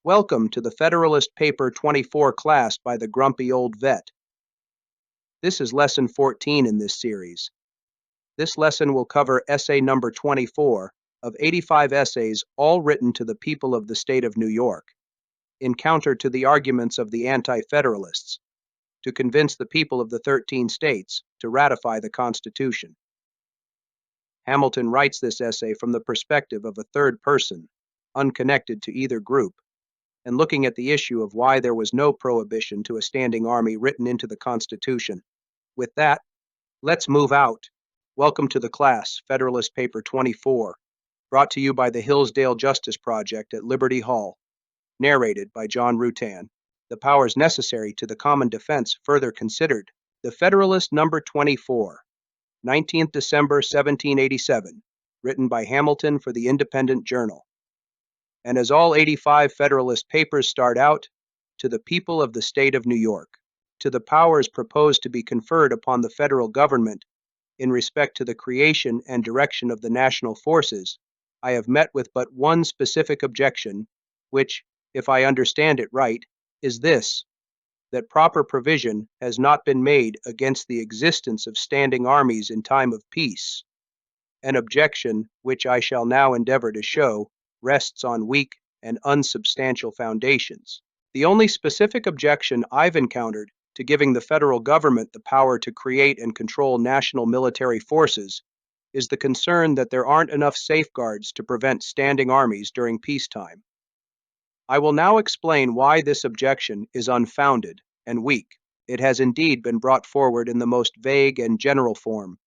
Welcome to the Federalist Paper 24 class by the Grumpy Old Vet. This is Lesson 14 in this series. This lesson will cover essay number 24 of 85 essays all written to the people of the state of New York, in counter to the arguments of the Anti-Federalists, to convince the people of the 13 states to ratify the Constitution. Hamilton writes this essay from the perspective of a third person, unconnected to either group, and looking at the issue of why there was no prohibition to a standing army written into the Constitution. With that, let's move out. Welcome to the class, Federalist Paper 24, brought to you by the Hillsdale Justice Project at Liberty Hall, narrated by John Rutan. The powers necessary to the common defense further considered. The Federalist number 24, 19th December 1787, written by Hamilton for the Independent Journal. And as all 85 Federalist Papers start out, to the people of the state of New York, to the powers proposed to be conferred upon the federal government in respect to the creation and direction of the national forces, I have met with but one specific objection, which, if I understand it right, is this: that proper provision has not been made against the existence of standing armies in time of peace, an objection which I shall now endeavor to show rests on weak and unsubstantial foundations. The only specific objection I've encountered to giving the federal government the power to create and control national military forces is the concern that there aren't enough safeguards to prevent standing armies during peacetime. I will now explain why this objection is unfounded and weak. It has indeed been brought forward in the most vague and general form,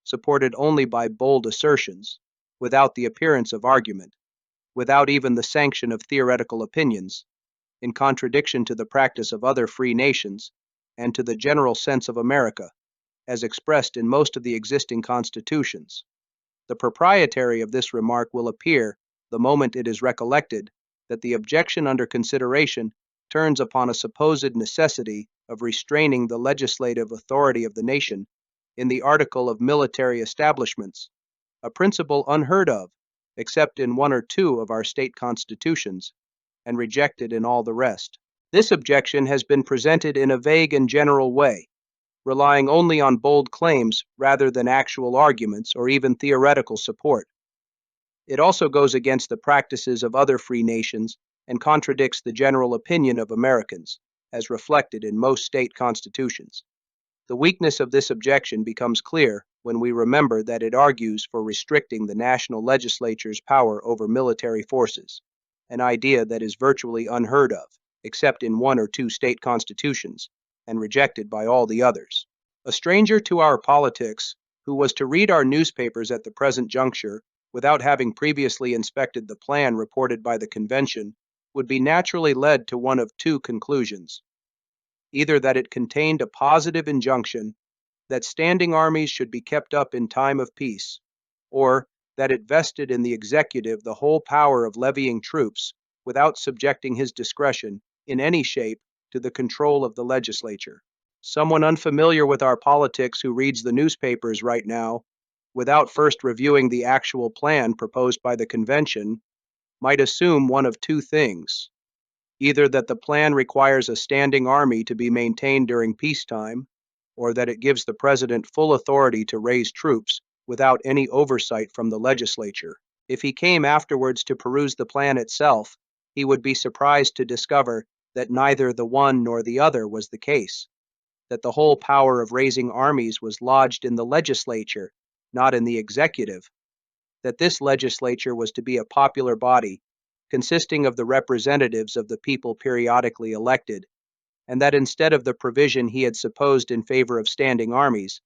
supported only by bold assertions, without the appearance of argument, without even the sanction of theoretical opinions, in contradiction to the practice of other free nations and to the general sense of America, as expressed in most of the existing constitutions. The proprietary of this remark will appear the moment it is recollected that the objection under consideration turns upon a supposed necessity of restraining the legislative authority of the nation in the article of military establishments, a principle unheard of except in one or two of our state constitutions, and rejected in all the rest. This objection has been presented in a vague and general way, relying only on bold claims rather than actual arguments or even theoretical support. It also goes against the practices of other free nations and contradicts the general opinion of Americans, as reflected in most state constitutions. The weakness of this objection becomes clear when we remember that it argues for restricting the national legislature's power over military forces, an idea that is virtually unheard of, except in one or two state constitutions, and rejected by all the others. A stranger to our politics, who was to read our newspapers at the present juncture without having previously inspected the plan reported by the convention, would be naturally led to one of two conclusions: either that it contained a positive injunction that standing armies should be kept up in time of peace, or that it vested in the executive the whole power of levying troops without subjecting his discretion in any shape to the control of the legislature. Someone unfamiliar with our politics who reads the newspapers right now, without first reviewing the actual plan proposed by the convention, might assume one of two things: either that the plan requires a standing army to be maintained during peacetime, or that it gives the president full authority to raise troops without any oversight from the legislature. If he came afterwards to peruse the plan itself, he would be surprised to discover that neither the one nor the other was the case, that the whole power of raising armies was lodged in the legislature, not in the executive, that this legislature was to be a popular body consisting of the representatives of the people periodically elected, and that instead of the provision he had supposed in favor of standing armies,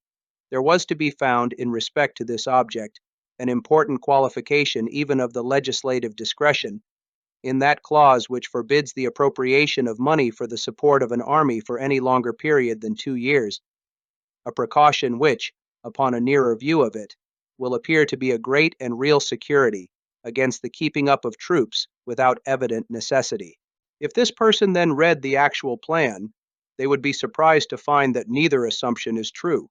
there was to be found in respect to this object an important qualification even of the legislative discretion in that clause which forbids the appropriation of money for the support of an army for any longer period than 2 years, a precaution which, upon a nearer view of it, will appear to be a great and real security against the keeping up of troops without evident necessity. If this person then read the actual plan, they would be surprised to find that neither assumption is true.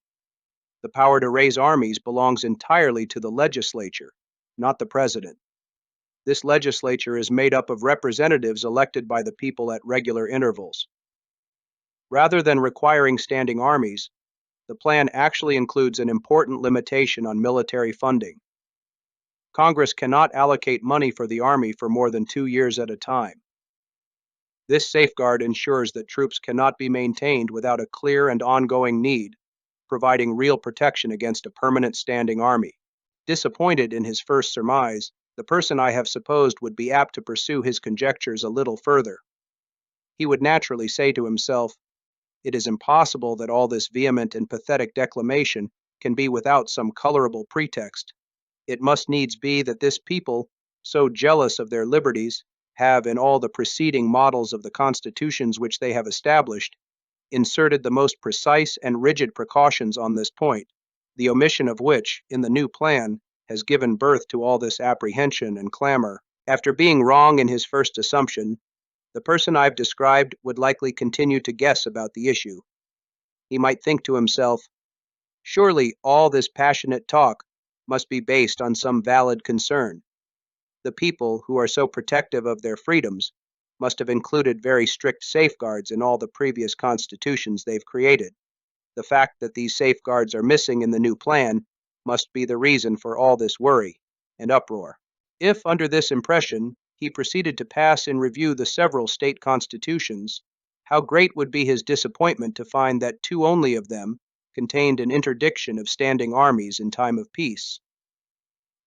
The power to raise armies belongs entirely to the legislature, not the president. This legislature is made up of representatives elected by the people at regular intervals. Rather than requiring standing armies, the plan actually includes an important limitation on military funding. Congress cannot allocate money for the Army for more than 2 years at a time. This safeguard ensures that troops cannot be maintained without a clear and ongoing need, providing real protection against a permanent standing army. Disappointed in his first surmise, the person I have supposed would be apt to pursue his conjectures a little further. He would naturally say to himself, "It is impossible that all this vehement and pathetic declamation can be without some colorable pretext. It must needs be that this people, so jealous of their liberties, have, in all the preceding models of the constitutions which they have established, inserted the most precise and rigid precautions on this point, the omission of which, in the new plan, has given birth to all this apprehension and clamor." After being wrong in his first assumption, the person I've described would likely continue to guess about the issue. He might think to himself, "Surely all this passionate talk must be based on some valid concern. The people, who are so protective of their freedoms, must have included very strict safeguards in all the previous constitutions they've created. The fact that these safeguards are missing in the new plan must be the reason for all this worry and uproar." If, under this impression, he proceeded to pass in review the several state constitutions, how great would be his disappointment to find that 2 only of them contained an interdiction of standing armies in time of peace.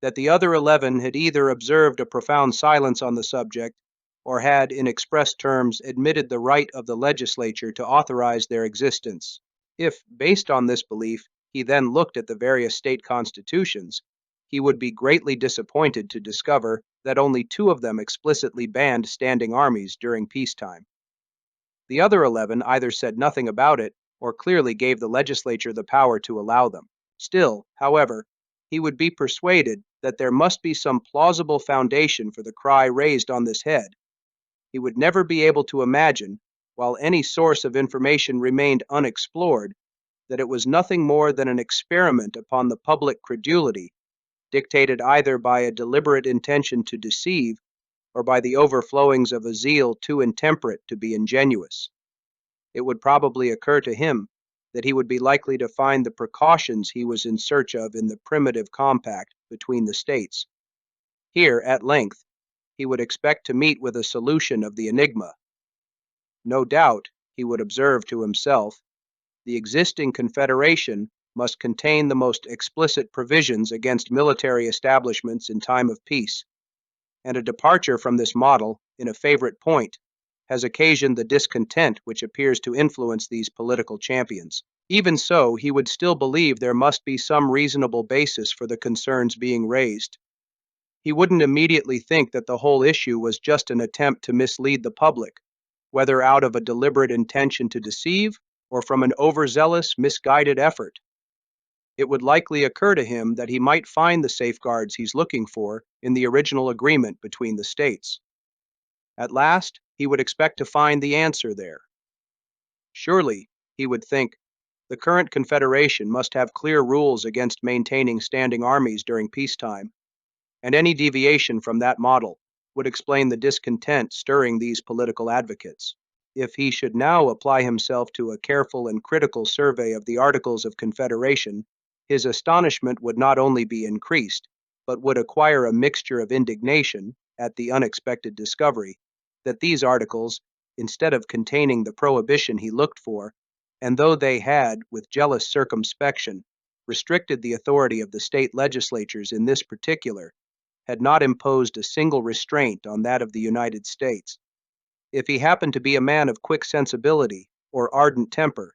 That the other 11 had either observed a profound silence on the subject, or had, in express terms, admitted the right of the legislature to authorize their existence. If, based on this belief, he then looked at the various state constitutions, he would be greatly disappointed to discover that only 2 of them explicitly banned standing armies during peacetime. The other 11 either said nothing about it, or clearly gave the legislature the power to allow them. Still, however, he would be persuaded that there must be some plausible foundation for the cry raised on this head. He would never be able to imagine, while any source of information remained unexplored, that it was nothing more than an experiment upon the public credulity, dictated either by a deliberate intention to deceive or by the overflowings of a zeal too intemperate to be ingenuous. It would probably occur to him that he would be likely to find the precautions he was in search of in the primitive compact between the states. Here, at length, he would expect to meet with a solution of the enigma. No doubt, he would observe to himself, the existing confederation must contain the most explicit provisions against military establishments in time of peace, and a departure from this model, in a favorite point, has occasioned the discontent which appears to influence these political champions. Even so, he would still believe there must be some reasonable basis for the concerns being raised. He wouldn't immediately think that the whole issue was just an attempt to mislead the public, whether out of a deliberate intention to deceive or from an overzealous, misguided effort. It would likely occur to him that he might find the safeguards he's looking for in the original agreement between the states. At last, he would expect to find the answer there. Surely, he would think, the current confederation must have clear rules against maintaining standing armies during peacetime, and any deviation from that model would explain the discontent stirring these political advocates. If he should now apply himself to a careful and critical survey of the Articles of Confederation, his astonishment would not only be increased, but would acquire a mixture of indignation at the unexpected discovery that these articles, instead of containing the prohibition he looked for, and though they had, with jealous circumspection, restricted the authority of the state legislatures in this particular, had not imposed a single restraint on that of the United States. If he happened to be a man of quick sensibility or ardent temper,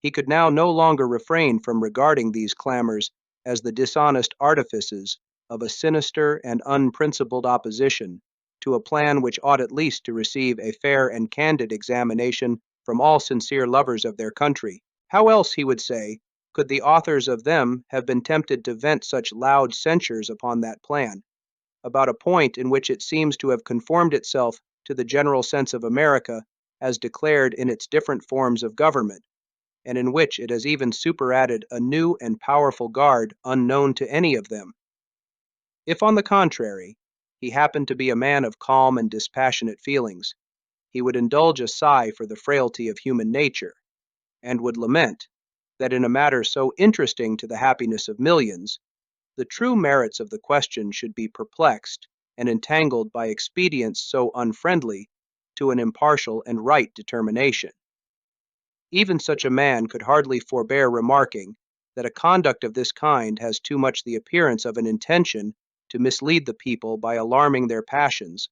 he could now no longer refrain from regarding these clamors as the dishonest artifices of a sinister and unprincipled opposition to a plan which ought at least to receive a fair and candid examination from all sincere lovers of their country. How else, he would say, could the authors of them have been tempted to vent such loud censures upon that plan, about a point in which it seems to have conformed itself to the general sense of America as declared in its different forms of government, and in which it has even superadded a new and powerful guard unknown to any of them? If, on the contrary, He happened to be a man of calm and dispassionate feelings. He would indulge a sigh for the frailty of human nature, and would lament that in a matter so interesting to the happiness of millions, the true merits of the question should be perplexed and entangled by expedients so unfriendly to an impartial and right determination. Even such a man could hardly forbear remarking that a conduct of this kind has too much the appearance of an intention to mislead the people by alarming their passions,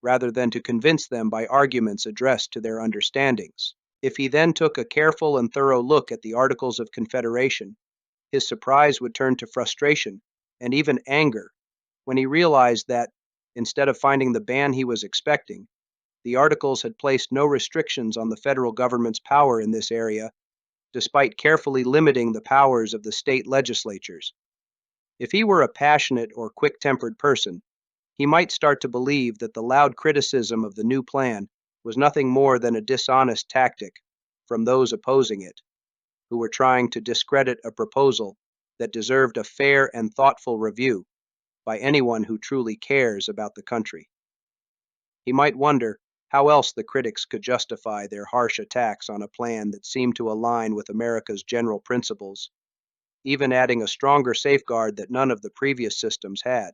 rather than to convince them by arguments addressed to their understandings. If he then took a careful and thorough look at the Articles of Confederation, his surprise would turn to frustration and even anger when he realized that, instead of finding the ban he was expecting, the Articles had placed no restrictions on the federal government's power in this area, despite carefully limiting the powers of the state legislatures. If he were a passionate or quick-tempered person, he might start to believe that the loud criticism of the new plan was nothing more than a dishonest tactic from those opposing it, who were trying to discredit a proposal that deserved a fair and thoughtful review by anyone who truly cares about the country. He might wonder how else the critics could justify their harsh attacks on a plan that seemed to align with America's general principles, even adding a stronger safeguard that none of the previous systems had.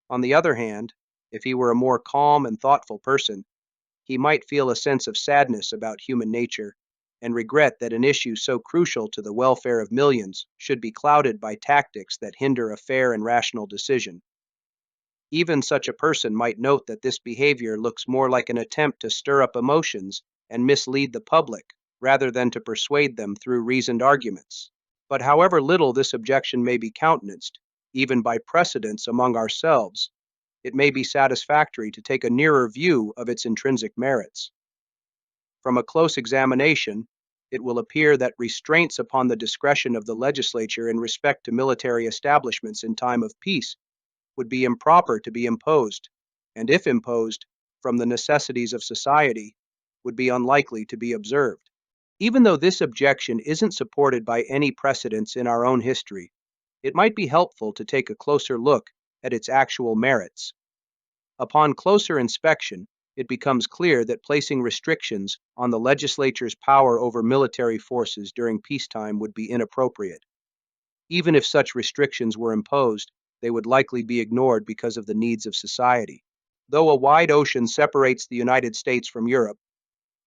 On the other hand, if he were a more calm and thoughtful person, he might feel a sense of sadness about human nature and regret that an issue so crucial to the welfare of millions should be clouded by tactics that hinder a fair and rational decision. Even such a person might note that this behavior looks more like an attempt to stir up emotions and mislead the public, rather than to persuade them through reasoned arguments. But however little this objection may be countenanced, even by precedents among ourselves, it may be satisfactory to take a nearer view of its intrinsic merits. From a close examination, it will appear that restraints upon the discretion of the legislature in respect to military establishments in time of peace would be improper to be imposed, and if imposed, from the necessities of society, would be unlikely to be observed. Even though this objection isn't supported by any precedents in our own history, it might be helpful to take a closer look at its actual merits. Upon closer inspection, it becomes clear that placing restrictions on the legislature's power over military forces during peacetime would be inappropriate. Even if such restrictions were imposed, they would likely be ignored because of the needs of society. Though a wide ocean separates the United States from Europe,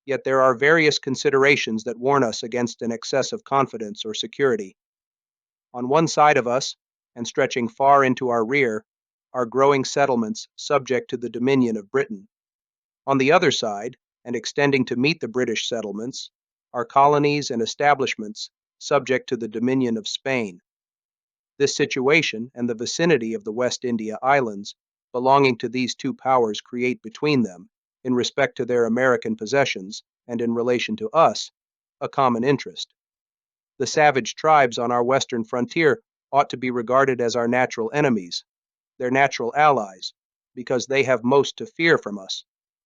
yet there are various considerations that warn us against an excess of confidence or security. On one side of us, and stretching far into our rear, are growing settlements subject to the dominion of Britain. On the other side, and extending to meet the British settlements, are colonies and establishments subject to the dominion of Spain. This situation and the vicinity of the West India Islands belonging to these two powers create between them, in respect to their American possessions and in relation to us, a common interest. The savage tribes on our western frontier ought to be regarded as our natural enemies, their natural allies, because they have most to fear from us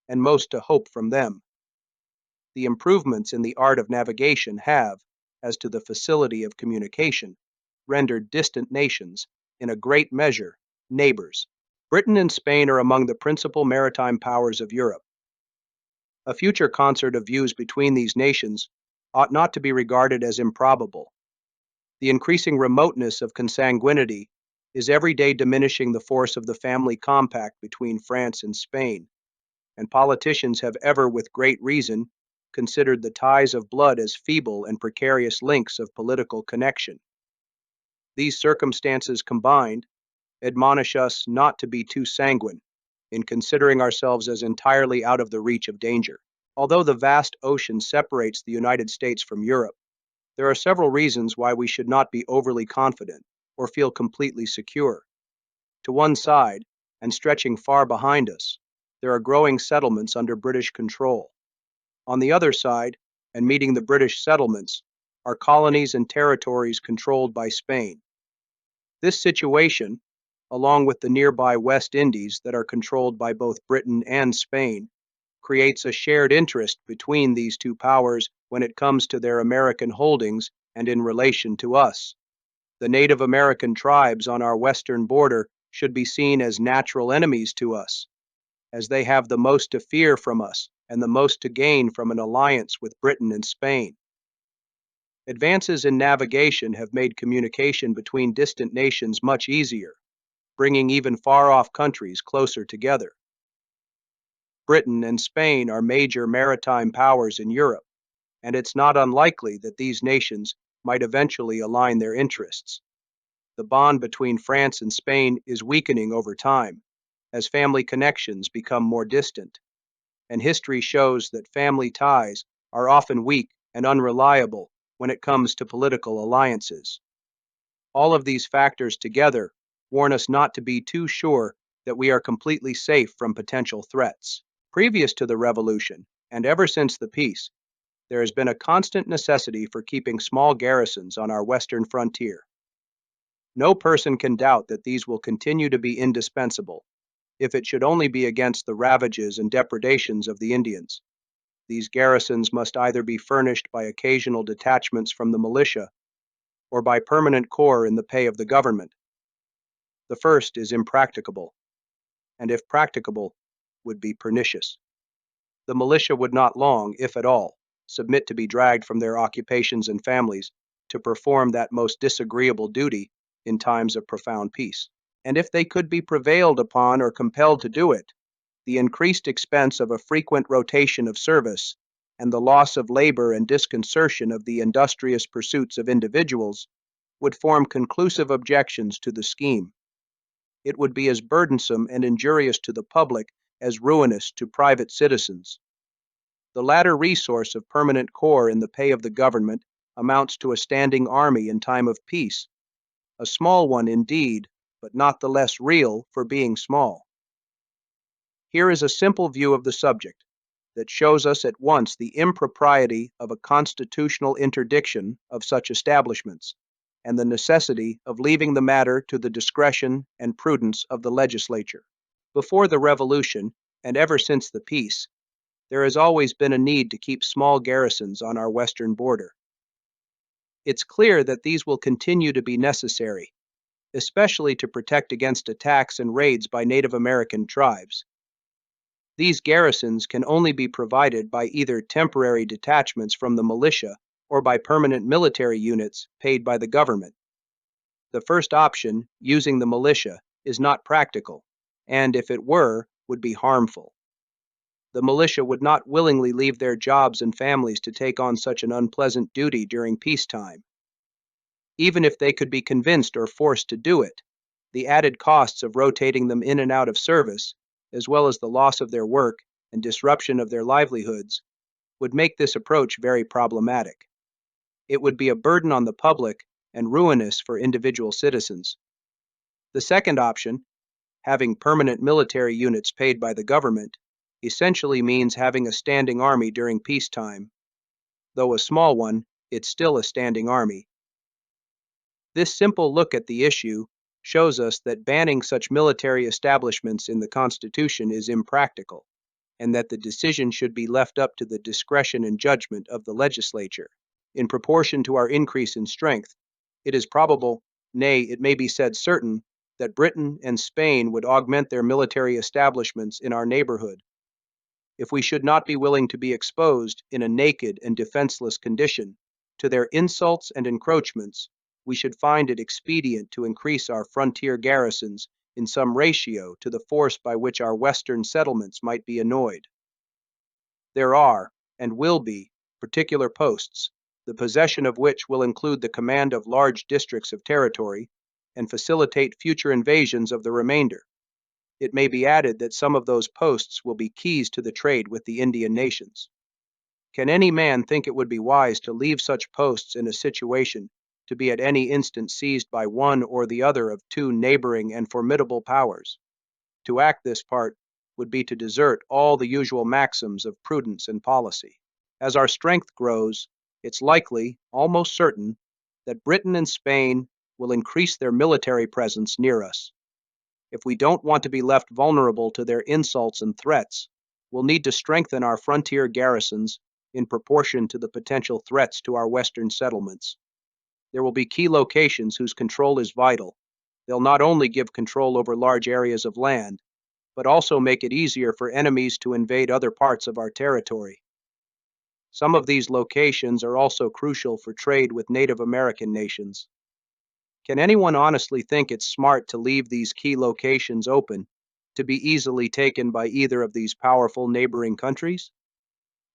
and most to hope from them. The improvements in the art of navigation have, as to the facility of communication, rendered distant nations, in a great measure, neighbors. Britain and Spain are among the principal maritime powers of Europe. A future concert of views between these nations ought not to be regarded as improbable. The increasing remoteness of consanguinity is every day diminishing the force of the family compact between France and Spain, and politicians have ever, with great reason, considered the ties of blood as feeble and precarious links of political connection. These circumstances combined admonish us not to be too sanguine in considering ourselves as entirely out of the reach of danger. Although the vast ocean separates the United States from Europe, there are several reasons why we should not be overly confident or feel completely secure. To one side, and stretching far behind us, there are growing settlements under British control. On the other side, and meeting the British settlements, are colonies and territories controlled by Spain. This situation, along with the nearby West Indies that are controlled by both Britain and Spain, creates a shared interest between these two powers when it comes to their American holdings and in relation to us. The Native American tribes on our western border should be seen as natural enemies to us, as they have the most to fear from us and the most to gain from an alliance with Britain and Spain. Advances in navigation have made communication between distant nations much easier, bringing even far-off countries closer together. Britain and Spain are major maritime powers in Europe, and it's not unlikely that these nations might eventually align their interests. The bond between France and Spain is weakening over time, as family connections become more distant, and history shows that family ties are often weak and unreliable when it comes to political alliances. All of these factors together warn us not to be too sure that we are completely safe from potential threats. Previous to the revolution, and ever since the peace, there has been a constant necessity for keeping small garrisons on our western frontier. No person can doubt that these will continue to be indispensable, if it should only be against the ravages and depredations of the Indians. These garrisons must either be furnished by occasional detachments from the militia or by permanent corps in the pay of the government. The first is impracticable, and if practicable, would be pernicious. The militia would not long, if at all, submit to be dragged from their occupations and families to perform that most disagreeable duty in times of profound peace. And if they could be prevailed upon or compelled to do it, the increased expense of a frequent rotation of service and the loss of labor and disconcertion of the industrious pursuits of individuals would form conclusive objections to the scheme. It would be as burdensome and injurious to the public as ruinous to private citizens. The latter resource of permanent corps in the pay of the government amounts to a standing army in time of peace, a small one indeed, but not the less real for being small. Here is a simple view of the subject that shows us at once the impropriety of a constitutional interdiction of such establishments, and the necessity of leaving the matter to the discretion and prudence of the legislature. Before the Revolution, and ever since the peace, there has always been a need to keep small garrisons on our western border. It's clear that these will continue to be necessary, especially to protect against attacks and raids by Native American tribes. These garrisons can only be provided by either temporary detachments from the militia or by permanent military units paid by the government. The first option, using the militia, is not practical, and if it were, would be harmful. The militia would not willingly leave their jobs and families to take on such an unpleasant duty during peacetime. Even if they could be convinced or forced to do it, the added costs of rotating them in and out of service, as well as the loss of their work and disruption of their livelihoods, would make this approach very problematic. It would be a burden on the public and ruinous for individual citizens. The second option, having permanent military units paid by the government, essentially means having a standing army during peacetime. Though a small one, it's still a standing army. This simple look at the issue shows us that banning such military establishments in the Constitution is impractical, and that the decision should be left up to the discretion and judgment of the legislature. In proportion to our increase in strength, it is probable, nay, it may be said certain, that Britain and Spain would augment their military establishments in our neighborhood. If we should not be willing to be exposed in a naked and defenseless condition to their insults and encroachments, we should find it expedient to increase our frontier garrisons in some ratio to the force by which our western settlements might be annoyed. There are, and will be, particular posts, the possession of which will include the command of large districts of territory and facilitate future invasions of the remainder. It may be added that some of those posts will be keys to the trade with the Indian nations. Can any man think it would be wise to leave such posts in a situation to be at any instant seized by one or the other of two neighboring and formidable powers? To act this part would be to desert all the usual maxims of prudence and policy. As our strength grows, it's likely, almost certain, that Britain and Spain will increase their military presence near us. If we don't want to be left vulnerable to their insults and threats, we'll need to strengthen our frontier garrisons in proportion to the potential threats to our western settlements. There will be key locations whose control is vital, They'll not only give control over large areas of land, but also make it easier for enemies to invade other parts of our territory. Some of these locations are also crucial for trade with Native American nations. Can anyone honestly think it's smart to leave these key locations open to be easily taken by either of these powerful neighboring countries?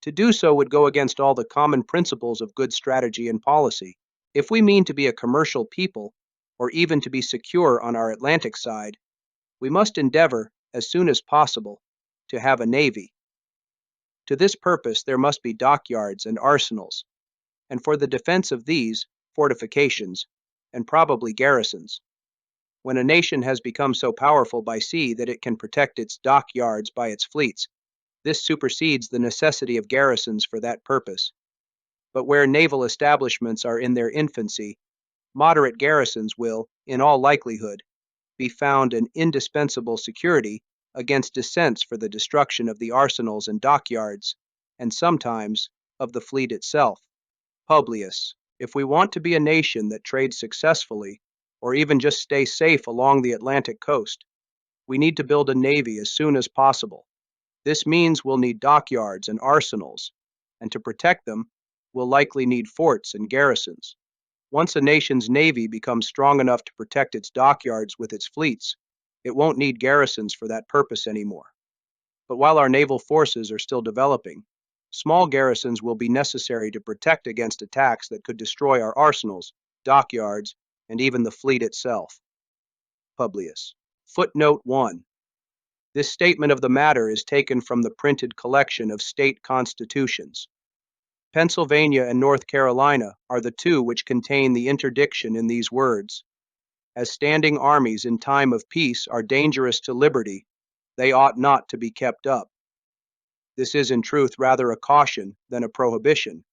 To do so would go against all the common principles of good strategy and policy. If we mean to be a commercial people, or even to be secure on our Atlantic side, we must endeavor, as soon as possible, to have a navy. To this purpose there must be dockyards and arsenals, and for the defense of these, fortifications, and probably garrisons. When a nation has become so powerful by sea that it can protect its dockyards by its fleets, this supersedes the necessity of garrisons for that purpose. But where naval establishments are in their infancy, moderate garrisons will, in all likelihood, be found an indispensable security against descents for the destruction of the arsenals and dockyards, and sometimes of the fleet itself. Publius, if we want to be a nation that trades successfully, or even just stay safe along the Atlantic coast, we need to build a navy as soon as possible. This means we'll need dockyards and arsenals, and to protect them, we'll likely need forts and garrisons. Once a nation's navy becomes strong enough to protect its dockyards with its fleets, it won't need garrisons for that purpose anymore. But while our naval forces are still developing, small garrisons will be necessary to protect against attacks that could destroy our arsenals, dockyards, and even the fleet itself. Publius. Footnote 1. This statement of the matter is taken from the printed collection of state constitutions. Pennsylvania and North Carolina are the two which contain the interdiction in these words. As standing armies in time of peace are dangerous to liberty, they ought not to be kept up. This is in truth rather a caution than a prohibition.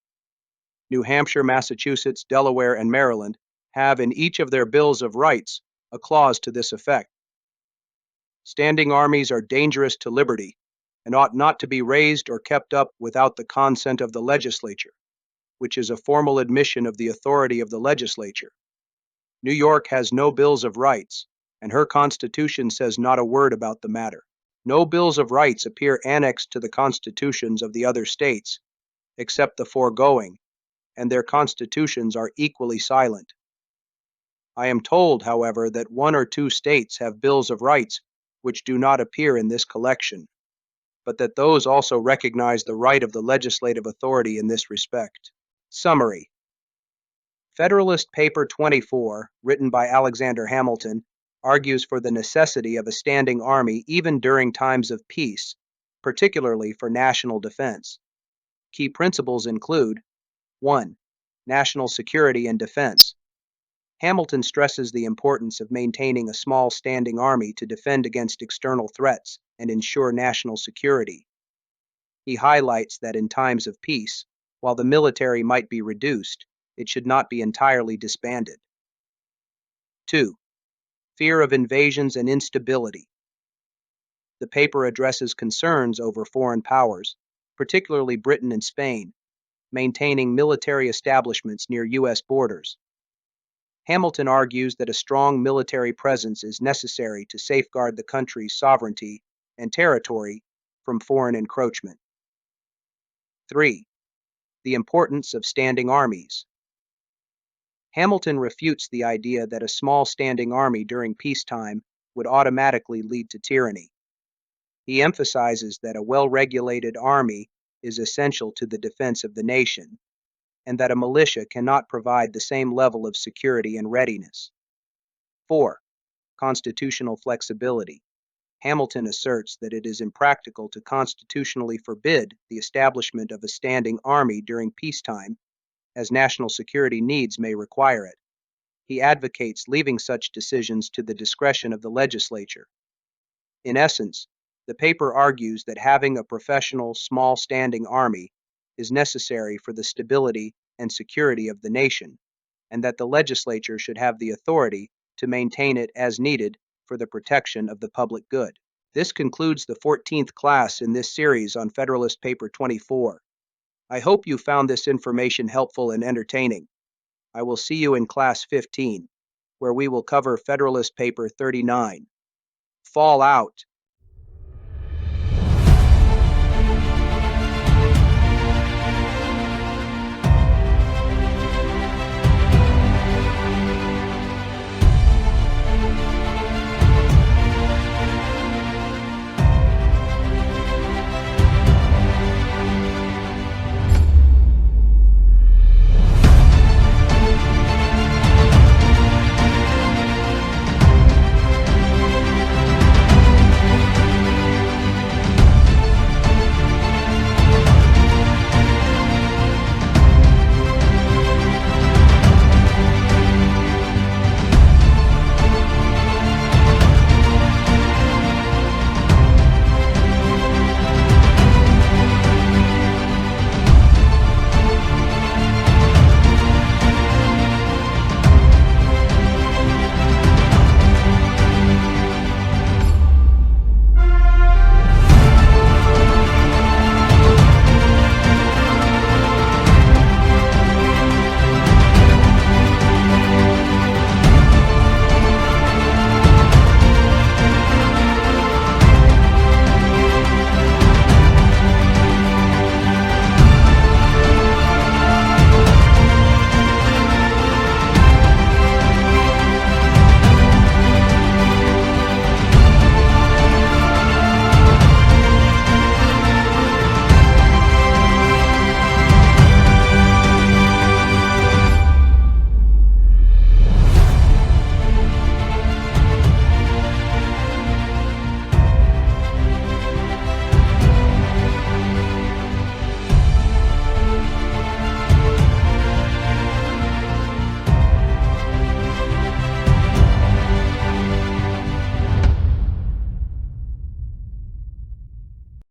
New Hampshire, Massachusetts, Delaware, and Maryland have in each of their Bills of Rights a clause to this effect. Standing armies are dangerous to liberty, and ought not to be raised or kept up without the consent of the legislature, which is a formal admission of the authority of the legislature. New York has no Bills of Rights, and her constitution says not a word about the matter. No Bills of Rights appear annexed to the constitutions of the other states, except the foregoing, and their constitutions are equally silent. I am told, however, that one or two states have Bills of Rights which do not appear in this collection, but that those also recognize the right of the legislative authority in this respect. Summary. Federalist Paper 24, written by Alexander Hamilton, argues for the necessity of a standing army even during times of peace, particularly for national defense. Key principles include 1. National security and defense. Hamilton stresses the importance of maintaining a small standing army to defend against external threats and ensure national security. He highlights that in times of peace, while the military might be reduced, it should not be entirely disbanded. 2. Fear of invasions and instability. The paper addresses concerns over foreign powers, particularly Britain and Spain, maintaining military establishments near U.S. borders. Hamilton argues that a strong military presence is necessary to safeguard the country's sovereignty and territory from foreign encroachment. 3. The importance of standing armies. Hamilton refutes the idea that a small standing army during peacetime would automatically lead to tyranny. He emphasizes that a well-regulated army is essential to the defense of the nation, and that a militia cannot provide the same level of security and readiness. 4. Constitutional flexibility. Hamilton asserts that it is impractical to constitutionally forbid the establishment of a standing army during peacetime, as national security needs may require it. He advocates leaving such decisions to the discretion of the legislature. In essence, the paper argues that having a professional, small standing army is necessary for the stability and security of the nation, and that the legislature should have the authority to maintain it as needed for the protection of the public good. This concludes the 14th class in this series on Federalist Paper 24. I hope you found this information helpful and entertaining. I will see you in Class 15. where we will cover Federalist Paper 39. Fall out.